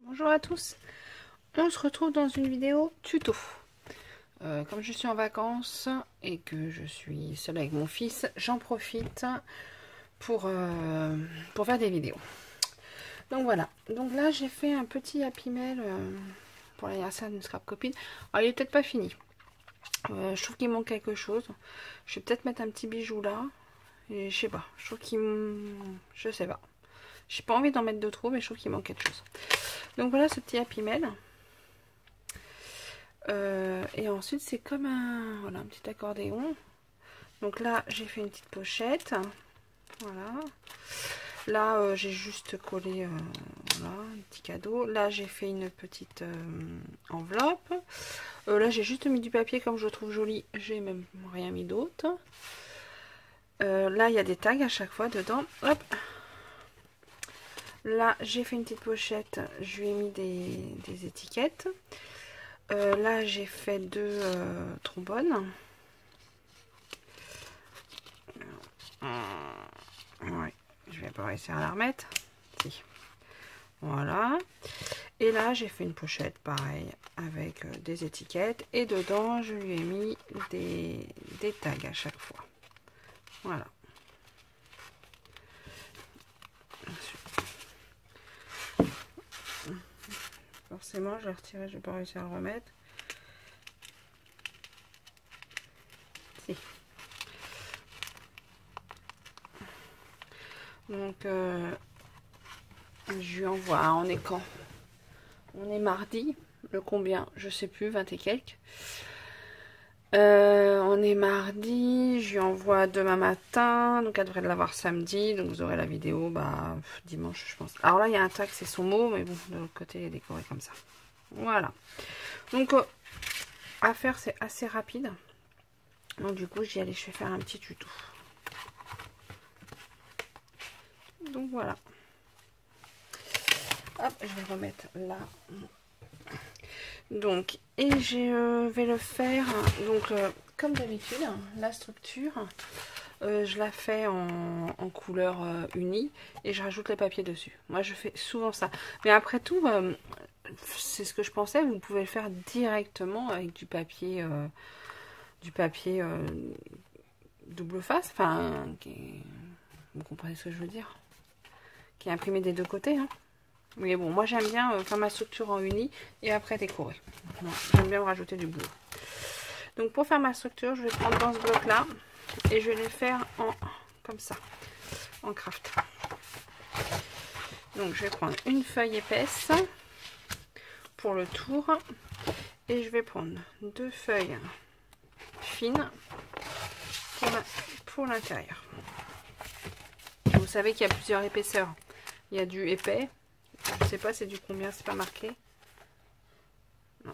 Bonjour à tous, on se retrouve dans une vidéo tuto. Comme je suis en vacances et que je suis seule avec mon fils, j'en profite pour faire des vidéos. Donc voilà, donc là j'ai fait un petit Happy Mail pour l'anniversaire d'une scrap copine. Alors il est peut-être pas fini, je trouve qu'il manque quelque chose. Je vais peut-être mettre un petit bijou là, et je sais pas, je trouve qu'il... je sais pas. J'ai pas envie d'en mettre de trop, mais je trouve qu'il manque quelque chose. Donc voilà ce petit Happy Mail. Et ensuite c'est comme un petit accordéon. Donc là j'ai fait une petite pochette. Voilà. Là j'ai juste collé voilà, un petit cadeau. Là j'ai fait une petite enveloppe. Là j'ai juste mis du papier comme je le trouve joli. J'ai même rien mis d'autre. Là il y a des tags à chaque fois dedans. Hop. Là j'ai fait une petite pochette. Je lui ai mis des étiquettes. Là j'ai fait deux trombones. Ouais, je vais pas réussir à la remettre. Si. Voilà. Et là j'ai fait une pochette pareil avec des étiquettes. Et dedans je lui ai mis des tags à chaque fois. Voilà. Forcément je vais retirer, je vais pas réussir à le remettre. Si. Donc je lui envoie, on est quand? On est mardi, le combien? Je sais plus, 20 et quelques. On est mardi, je lui envoie demain matin, donc elle devrait l'avoir samedi, donc vous aurez la vidéo dimanche je pense. Alors là il y a un tag, c'est son mot, mais bon de l'autre côté il est décoré comme ça. Voilà. Donc à faire c'est assez rapide. Donc du coup j'y allais, je vais faire un petit tuto. Donc voilà. Hop, je vais remettre là. Donc, et je vais le faire, donc comme d'habitude, la structure, je la fais en couleur unie et je rajoute les papiers dessus. Moi, je fais souvent ça. Mais après tout, c'est ce que je pensais, vous pouvez le faire directement avec du papier double face, enfin, vous comprenez ce que je veux dire, qui est imprimé des deux côtés, hein. Mais bon, moi j'aime bien faire ma structure en uni et après décorer. J'aime bien rajouter du boulot. Donc pour faire ma structure, je vais prendre dans ce bloc là et je vais les faire comme ça, en craft. Donc je vais prendre une feuille épaisse pour le tour et je vais prendre deux feuilles fines pour l'intérieur. Vous savez qu'il y a plusieurs épaisseurs. Il y a du épais. Je sais pas c'est du combien, c'est pas marqué. Non,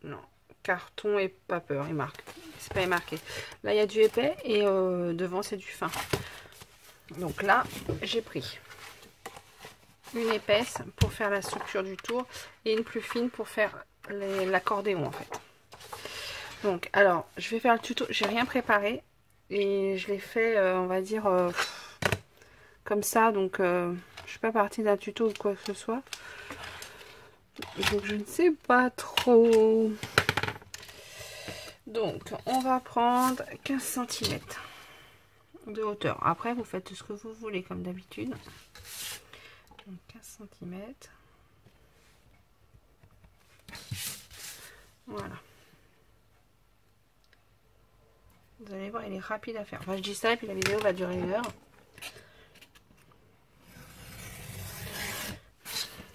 non, carton et paper, il marque. C'est pas marqué. Là il y a du épais et devant c'est du fin. Donc là j'ai pris une épaisse pour faire la structure du tour et une plus fine pour faire l'accordéon en fait. Donc alors je vais faire le tuto, j'ai rien préparé et je l'ai fait on va dire comme ça, donc je suis pas partie d'un tuto ou quoi que ce soit, donc je ne sais pas trop. Donc on va prendre 15 cm de hauteur. Après vous faites ce que vous voulez comme d'habitude. Donc 15 cm. Voilà. Vous allez voir, il est rapide à faire. Enfin, je dis ça et puis la vidéo va durer 1 heure.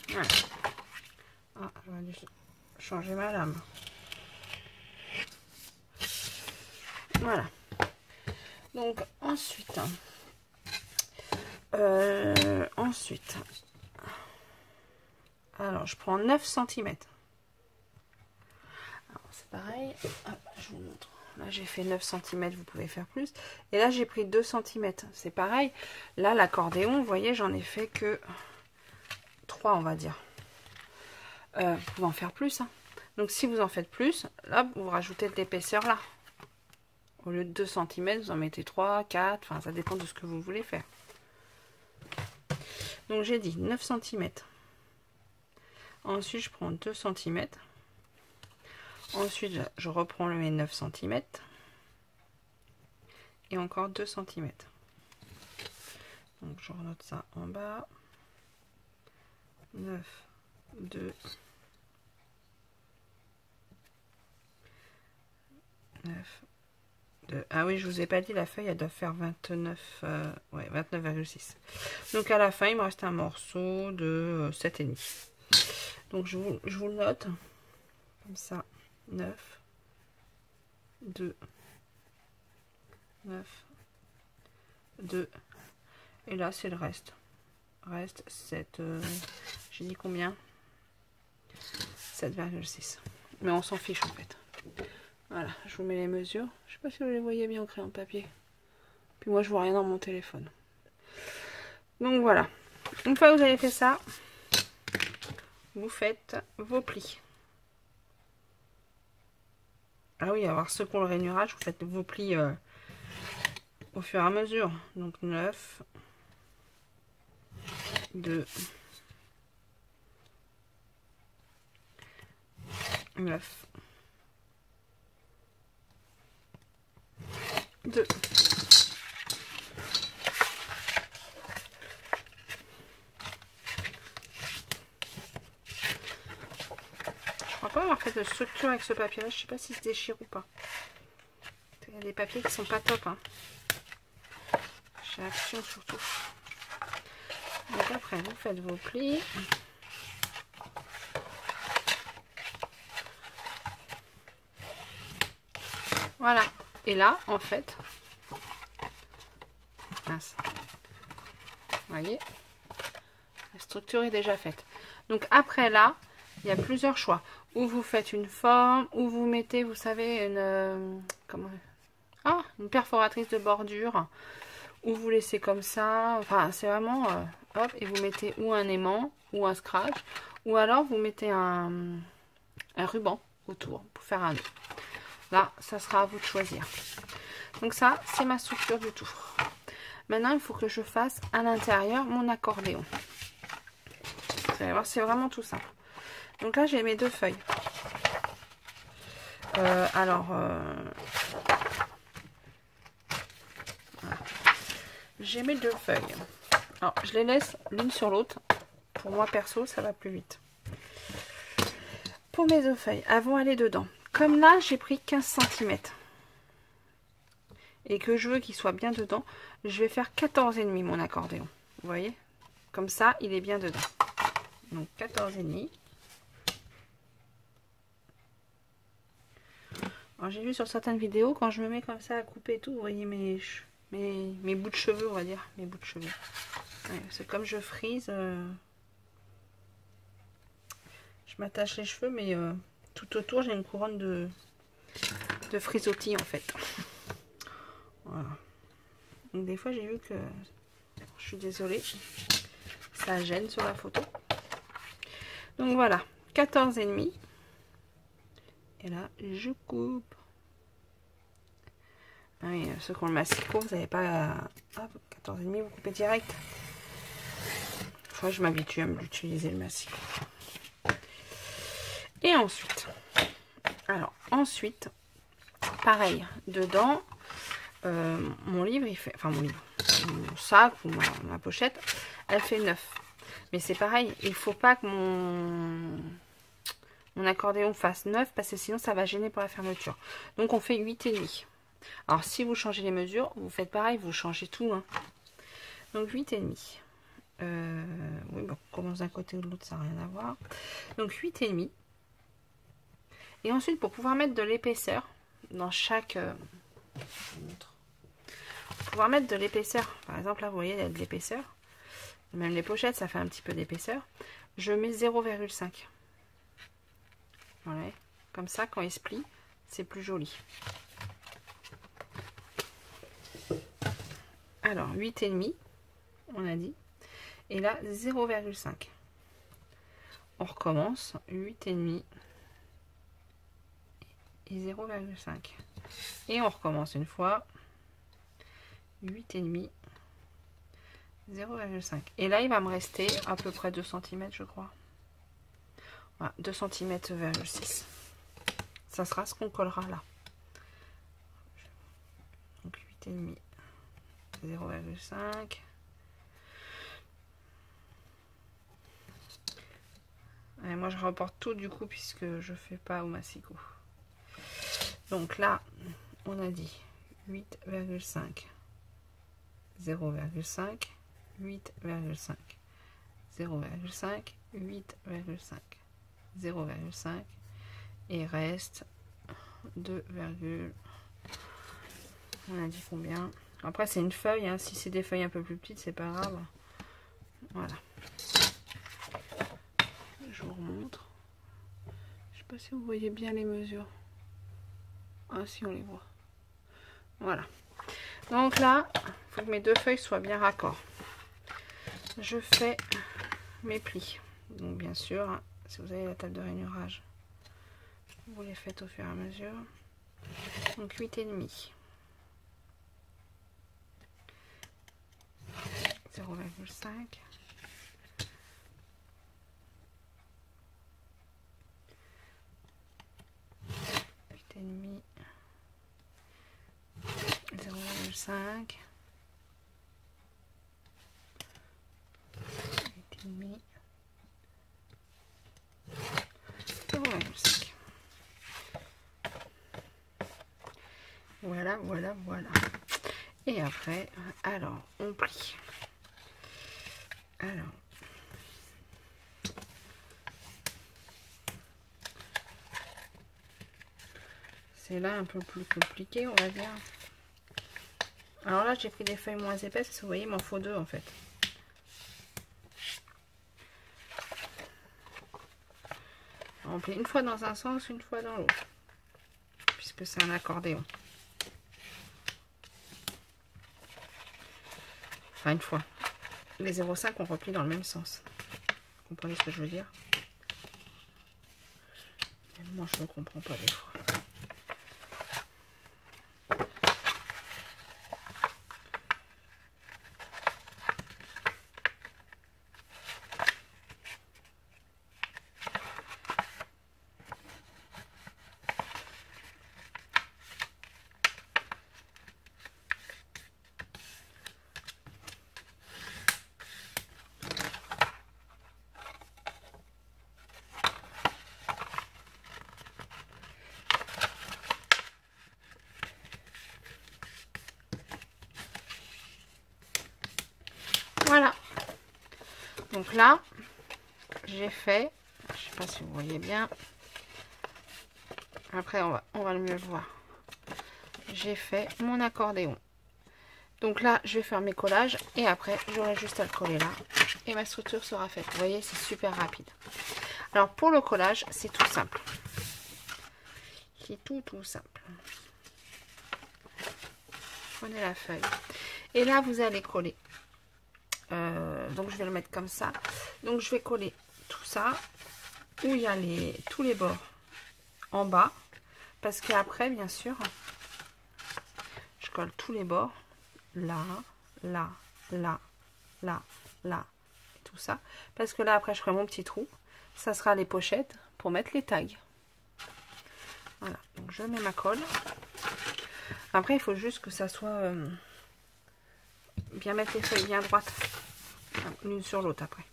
Voilà. Ah, j'aurais dû changer ma lame. Voilà. Donc ensuite, alors je prends 9 cm. Alors c'est pareil. Hop, je vous montre. Là j'ai fait 9 cm, vous pouvez faire plus. Et là j'ai pris 2 cm. C'est pareil. Là l'accordéon, vous voyez, j'en ai fait que 3 on va dire. Vous pouvez en faire plus, hein. Donc si vous en faites plus, là vous rajoutez de l'épaisseur là. Au lieu de 2 cm, vous en mettez 3, 4, enfin ça dépend de ce que vous voulez faire. Donc j'ai dit 9 cm. Ensuite je prends 2 cm. Ensuite je reprends mes 9 cm. Et encore 2 cm. Donc je renote ça en bas. 9, 2, 9, 2. Ah oui, je vous ai pas dit, la feuille elle doit faire 29, ouais, 29,6. Donc à la fin il me reste un morceau de 7,5. Donc je vous le note comme ça. 9, 2, 9, 2. Et là c'est le reste. Reste 7, j'ai dit combien? 7,6. Mais on s'en fiche en fait. Voilà, je vous mets les mesures. Je sais pas si vous les voyez bien au crayon de papier. Puis moi je vois rien dans mon téléphone. Donc voilà. Une fois que vous avez fait ça, vous faites vos plis. Ah oui, alors ceux qui ont le rainurage, vous faites vos plis au fur et à mesure. Donc 9, 2, 9, 2. Je crois pas avoir fait de structure avec ce papier là, je sais pas s'il se déchire ou pas. Il y a des papiers qui sont pas top, hein. Chez Action surtout. Donc après vous faites vos plis. Voilà. Et là en fait, mince. Vous voyez, la structure est déjà faite. Donc après là, il y a plusieurs choix. Ou vous faites une forme, ou vous mettez, vous savez, une une perforatrice de bordure, ou vous laissez comme ça. Enfin, c'est vraiment hop, et vous mettez ou un aimant ou un scratch, ou alors vous mettez un ruban autour pour faire un nœud. Là, ça sera à vous de choisir. Donc ça, c'est ma structure du tout. Maintenant, il faut que je fasse à l'intérieur mon accordéon. Vous allez voir, c'est vraiment tout simple. Donc là, j'ai mes deux feuilles. J'ai mes deux feuilles. Alors, je les laisse l'une sur l'autre. Pour moi, perso, ça va plus vite. Pour mes deux feuilles, elles vont aller dedans. Comme là, j'ai pris 15 cm. Et que je veux qu'il soit bien dedans, je vais faire 14,5 mon accordéon. Vous voyez? Comme ça, il est bien dedans. Donc 14,5. Alors j'ai vu sur certaines vidéos, quand je me mets comme ça à couper et tout, vous voyez mes bouts de cheveux, on va dire. Mes bouts de cheveux. Ouais, c'est comme je frise. Je m'attache les cheveux, mais tout autour, j'ai une couronne de frisottis en fait. Voilà. Donc des fois, j'ai vu que... Je suis désolée. Ça gêne sur la photo. Donc voilà. 14,5. Et là, je coupe. Ah oui, ceux qui ont le massicot, vous n'avez pas... Hop, 14,5, vous coupez direct. Moi, je m'habitue à l'utiliser le massicot. Et ensuite... Alors, ensuite, pareil, dedans, mon livre, il fait... Enfin, mon livre. Mon sac ou ma pochette, elle fait 9. Mais c'est pareil, il faut pas que mon accordéon fasse 9 parce que sinon ça va gêner pour la fermeture. Donc on fait 8,5. Alors si vous changez les mesures, vous faites pareil, vous changez tout. Hein. Donc 8,5. Oui, bon, on commence d'un côté ou de l'autre, ça n'a rien à voir. Donc 8,5. Et ensuite, pour pouvoir mettre de l'épaisseur dans chaque... pour pouvoir mettre de l'épaisseur, par exemple là vous voyez il y a de l'épaisseur. Même les pochettes, ça fait un petit peu d'épaisseur. Je mets 0,5. Voilà. Comme ça, quand il se plie, c'est plus joli. Alors, 8,5, on a dit. Et là, 0,5. On recommence. 8,5 et 0,5. Et on recommence une fois. 8,5 0,5. Et là, il va me rester à peu près 2 cm, je crois. Voilà, 2 cm,6. Ça sera ce qu'on collera là. Donc 8,5, 0,5. Et moi, je reporte tout du coup, puisque je fais pas au massicot. Donc là, on a dit 8,5, 0,5, 8,5, 0,5, 8,5, 0,5 et reste 2, on a dit combien? Après c'est une feuille, hein. Si c'est des feuilles un peu plus petites, c'est pas grave. Voilà. Je vous remontre. Je sais pas si vous voyez bien les mesures. Ah si, on les voit. Voilà. Donc là, il faut que mes deux feuilles soient bien raccord. Je fais mes plis. Donc bien sûr, hein, si vous avez la table de rainurage, vous les faites au fur et à mesure. Donc 8,5, 0,5, 8,5, 0,5, 8,5, 0,5. Voilà, voilà, voilà. Et après, alors, on plie. Alors, c'est là un peu plus compliqué, on va dire. Alors là, j'ai pris des feuilles moins épaisses, parce que vous voyez, il m'en faut deux en fait. On plie une fois dans un sens, une fois dans l'autre, puisque c'est un accordéon. Enfin, une fois. Les 0,5, on replie dans le même sens. Vous comprenez ce que je veux dire? Moi, je ne comprends pas des fois. Voilà. Donc là, j'ai fait, je sais pas si vous voyez bien. Après, on va le mieux voir. J'ai fait mon accordéon. Donc là, je vais faire mes collages et après, j'aurai juste à le coller là et ma structure sera faite. Vous voyez, c'est super rapide. Alors pour le collage, c'est tout simple. C'est tout simple. Prenez la feuille et là, vous allez coller. Donc je vais le mettre comme ça. Donc je vais coller tout ça où il y a tous les bords en bas, parce qu'après bien sûr je colle tous les bords là, là, là, là, là et tout ça, parce que là après je ferai mon petit trou, ça sera les pochettes pour mettre les tags. Voilà, donc je mets ma colle. Après il faut juste que ça soit bien mettre les feuilles bien droites l'une sur l'autre après.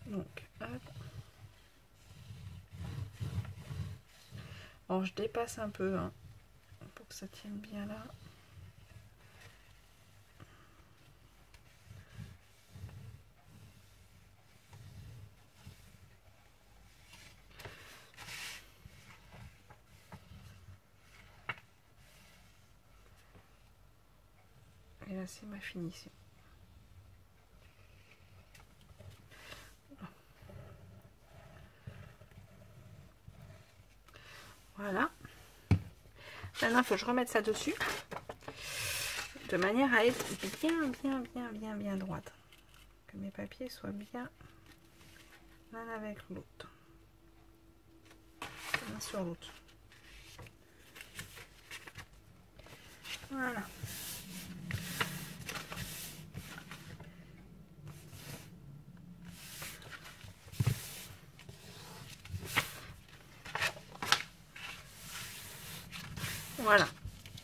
Donc hop. Alors je dépasse un peu hein, pour que ça tienne bien là. Et là c'est ma finition. Voilà. Maintenant il faut que je remette ça dessus de manière à être bien droite, que mes papiers soient bien l'un avec l'autre, l'un sur l'autre. Voilà. Voilà.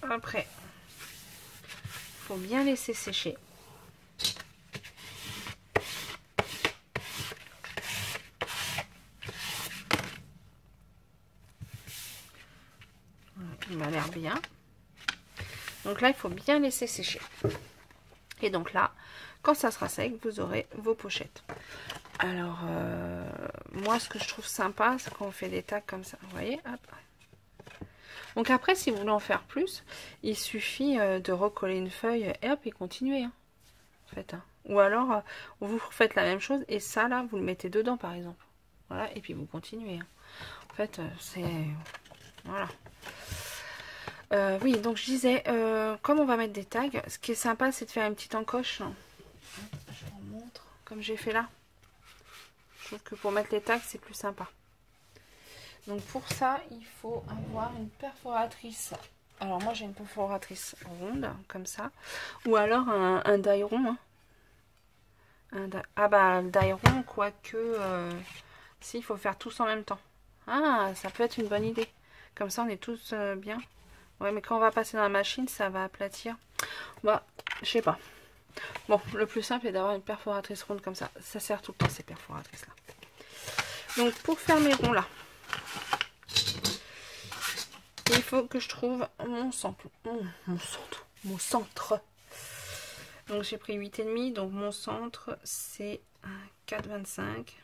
Après, il faut bien laisser sécher. Voilà, il m'a l'air bien. Donc là, il faut bien laisser sécher. Et donc là, quand ça sera sec, vous aurez vos pochettes. Alors, moi, ce que je trouve sympa, c'est quand on fait des tags comme ça. Vous voyez, hop. Donc après, si vous voulez en faire plus, il suffit de recoller une feuille et hop, et continuer. Hein, en fait, hein. Ou alors, vous faites la même chose et ça, là, vous le mettez dedans, par exemple. Voilà, et puis vous continuez. Hein. En fait, c'est... Voilà. Oui, donc je disais, comme on va mettre des tags, ce qui est sympa, c'est de faire une petite encoche. Je vous montre, comme j'ai fait là. Je trouve que pour mettre les tags, c'est plus sympa. Donc pour ça, il faut avoir une perforatrice. Alors moi, j'ai une perforatrice ronde, comme ça. Ou alors un die rond. Hein. Ah bah, le die rond, quoique... si, il faut faire tous en même temps. Ah, ça peut être une bonne idée. Comme ça, on est tous bien. Ouais, mais quand on va passer dans la machine, ça va aplatir. Bah, je sais pas. Bon, le plus simple est d'avoir une perforatrice ronde comme ça. Ça sert tout le temps, ces perforatrices-là. Donc, pour faire mes ronds là, il faut que je trouve mon centre. Mon centre. Donc, j'ai pris 8,5. Donc, mon centre, c'est 4,25.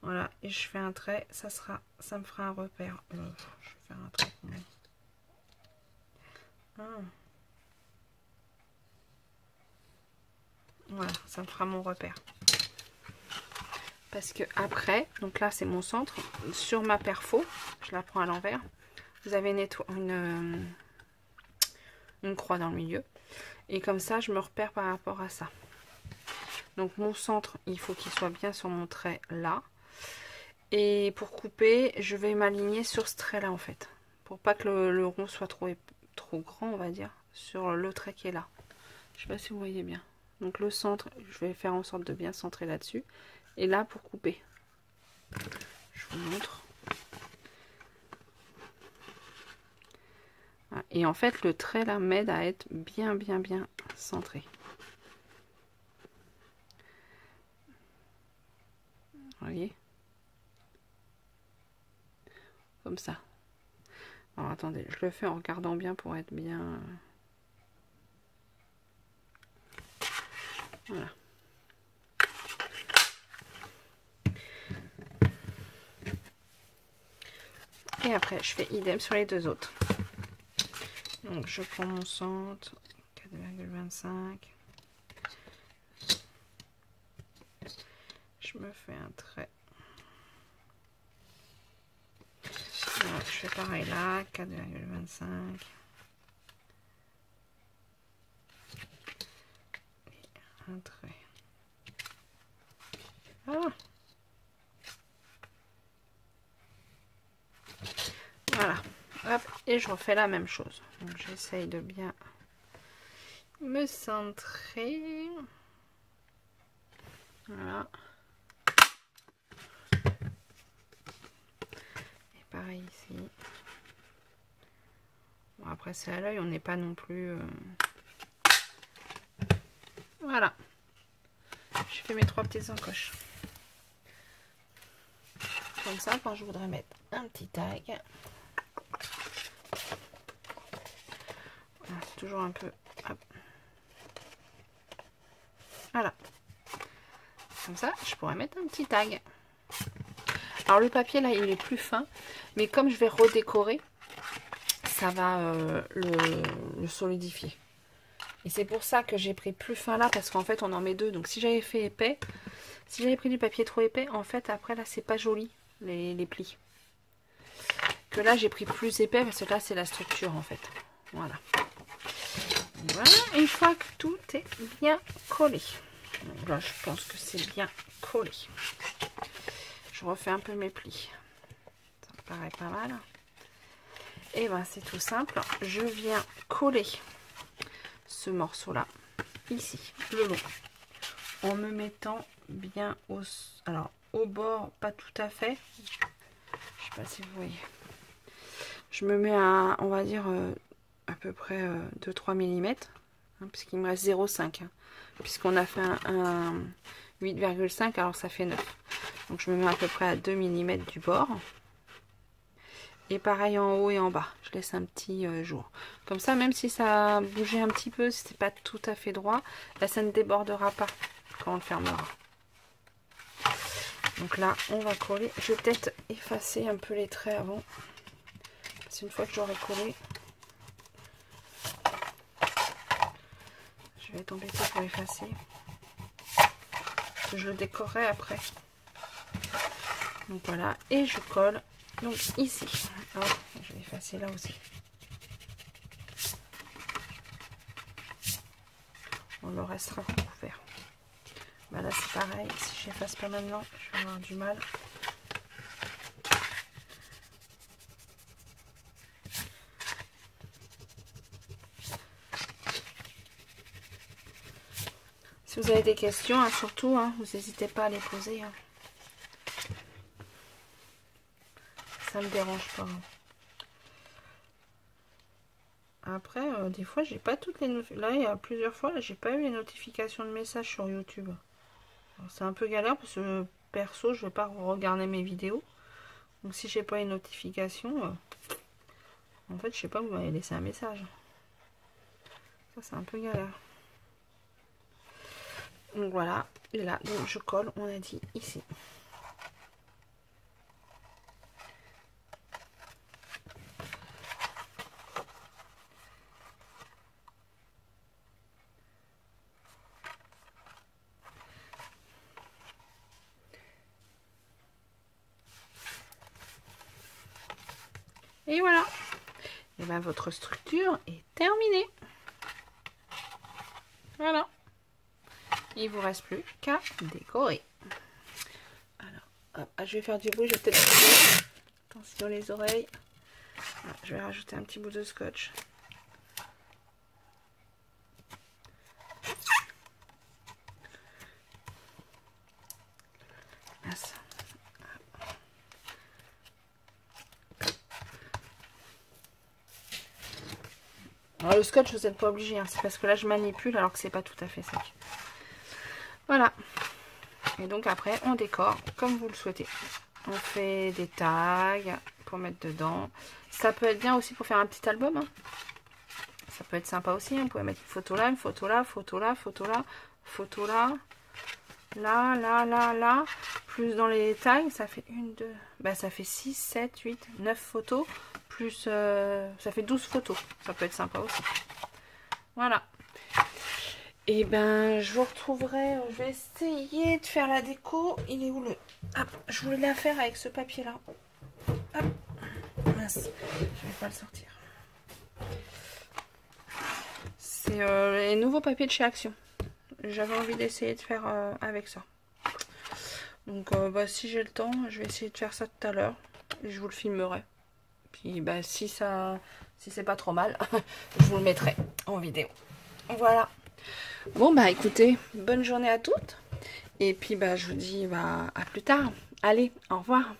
Voilà, et je fais un trait. Ça me fera un repère. Je vais faire un trait. Voilà, ça me fera mon repère. Parce que après, donc là c'est mon centre, sur ma perfo, je la prends à l'envers, vous avez une croix dans le milieu. Et comme ça, je me repère par rapport à ça. Donc mon centre, il faut qu'il soit bien sur mon trait là. Et pour couper, je vais m'aligner sur ce trait là en fait. Pour pas que le rond soit trop grand, on va dire, sur le trait qui est là. Je sais pas si vous voyez bien. Donc le centre, je vais faire en sorte de bien centrer là-dessus. Et là, pour couper, je vous montre. Voilà. Et en fait, le trait là m'aide à être bien centré. Vous voyez? Comme ça. Alors attendez, je le fais en regardant bien pour être bien... Voilà. Et après, je fais idem sur les deux autres. Donc, je prends mon centre, 4,25. Je me fais un trait. Alors, je fais pareil là, 4,25. Et un trait. Ah! Voilà, hop, et je refais la même chose. Donc j'essaye de bien me centrer. Voilà. Et pareil ici. Bon, après c'est à l'œil, on n'est pas non plus... Voilà. Je fais mes 3 petites encoches. Comme ça, quand je voudrais mettre un petit tag... C'est toujours un peu... Hop. Voilà. Comme ça, je pourrais mettre un petit tag. Alors le papier là, il est plus fin. Mais comme je vais redécorer, ça va le solidifier. Et c'est pour ça que j'ai pris plus fin là. Parce qu'en fait, on en met 2. Donc si j'avais fait épais, si j'avais pris du papier trop épais, en fait, après là, c'est pas joli, les plis. Que là, j'ai pris plus épais parce que là, c'est la structure en fait. Voilà. Voilà, une fois que tout est bien collé. Donc là, je pense que c'est bien collé. Je refais un peu mes plis. Ça me paraît pas mal. Et ben c'est tout simple. Je viens coller ce morceau-là, ici, le long, en me mettant bien au bord, pas tout à fait. Je sais pas si vous voyez. Je me mets à, on va dire, à peu près 2-3 mm, hein, puisqu'il me reste 0,5, hein, puisqu'on a fait un 8,5, alors ça fait 9. Donc je me mets à peu près à 2 mm du bord. Et pareil en haut et en bas, je laisse un petit jour. Comme ça, même si ça a bougé un petit peu, si c'est pas tout à fait droit, là ça ne débordera pas quand on le fermera. Donc là, on va coller. Je vais peut-être effacer un peu les traits avant. Parce qu'une fois que j'aurai collé, je vais être embêtée pour effacer. Parce que je le décorerai après. Donc voilà, et je colle. Donc ici, oh, je vais effacer là aussi. On le restera couvert. Bah là c'est pareil, si j'efface pas maintenant, je vais avoir du mal. Si vous avez des questions, hein, surtout, hein, vous n'hésitez pas à les poser. Hein. Ça me dérange pas. Hein. Après, des fois, j'ai pas toutes les notifications. Là, il y a plusieurs fois, j'ai pas eu les notifications de messages sur YouTube. C'est un peu galère parce que perso, je vais pas regarder mes vidéos. Donc, si j'ai pas les notifications, en fait, je sais pas, vous m'avez laissé un message. Ça, c'est un peu galère. Donc voilà, et là, donc je colle, on a dit ici. Et voilà. Et bien votre structure est terminée. Voilà. Il vous reste plus qu'à décorer. Alors, hop, je vais faire du bruit, je vais peut-être... Attention les oreilles. Voilà, je vais rajouter un petit bout de scotch. Mince. Alors, le scotch, vous n'êtes pas obligé, hein, c'est parce que là je manipule alors que c'est pas tout à fait sec. Voilà. Et donc après, on décore comme vous le souhaitez. On fait des tags pour mettre dedans. Ça peut être bien aussi pour faire un petit album. Hein. Ça peut être sympa aussi. Hein. Vous pouvez mettre une photo là, une photo là, photo là, photo là, photo là. Là, là, là, là. Plus dans les tags, ça fait 1, 2... Bah, ça fait 6, 7, 8, 9 photos. Plus, ça fait 12 photos. Ça peut être sympa aussi. Voilà. Et ben, je vous retrouverai. Je vais essayer de faire la déco. Il est où le... Hop, je voulais la faire avec ce papier-là. Hop. Mince, je vais pas le sortir. C'est les nouveaux papiers de chez Action. J'avais envie d'essayer de faire avec ça. Donc, bah, si j'ai le temps, je vais essayer de faire ça tout à l'heure. Et je vous le filmerai. Puis, bah, si c'est pas trop mal, je vous le mettrai en vidéo. Voilà. Bon, bah, écoutez, bonne journée à toutes. Et puis, bah, je vous dis bah, à plus tard. Allez, au revoir.